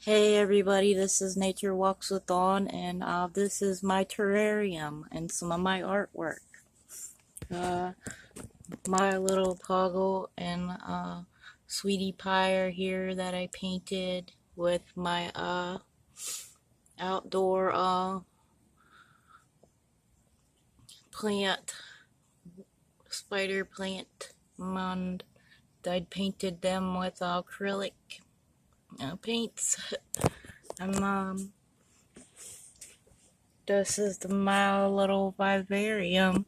Hey everybody, this is Nature Walks with Dawn, and this is my terrarium and some of my artwork. Uh, my little puggle and sweetie pie are here that I painted with my outdoor plant, spider plant, and I painted them with acrylic paints. And this is my little vivarium.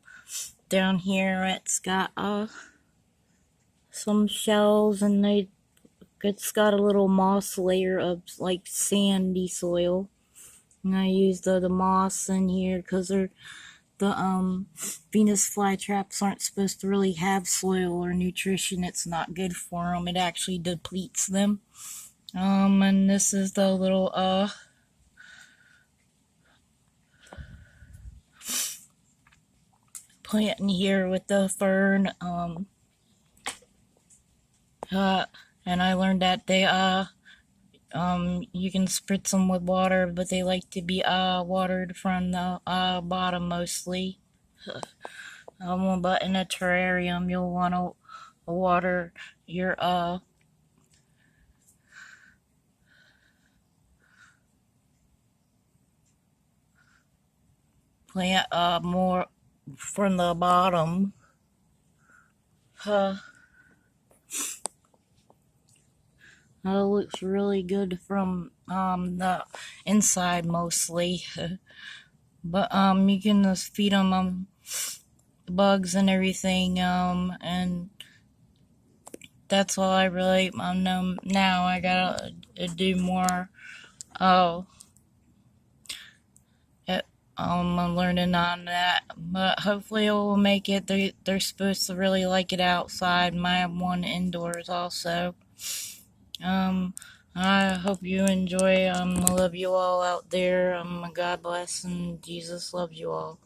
Down here it's got some shells, and it's got a little moss layer of like sandy soil, and I used the moss in here because the Venus flytraps aren't supposed to really have soil or nutrition. It's not good for them. It actually depletes them. And this is the little plant in here with the fern. And I learned that you can spritz them with water, but they like to be watered from the bottom mostly. But in a terrarium, you'll want to water your plant more from the bottom. It looks really good from the inside mostly. But you can just feed them bugs and everything, and that's all I really know now. I gotta do more. I'm learning on that, but hopefully it will make it. They're supposed to really like it outside. My one indoors also. I hope you enjoy. I love you all out there. God bless, and Jesus loves you all.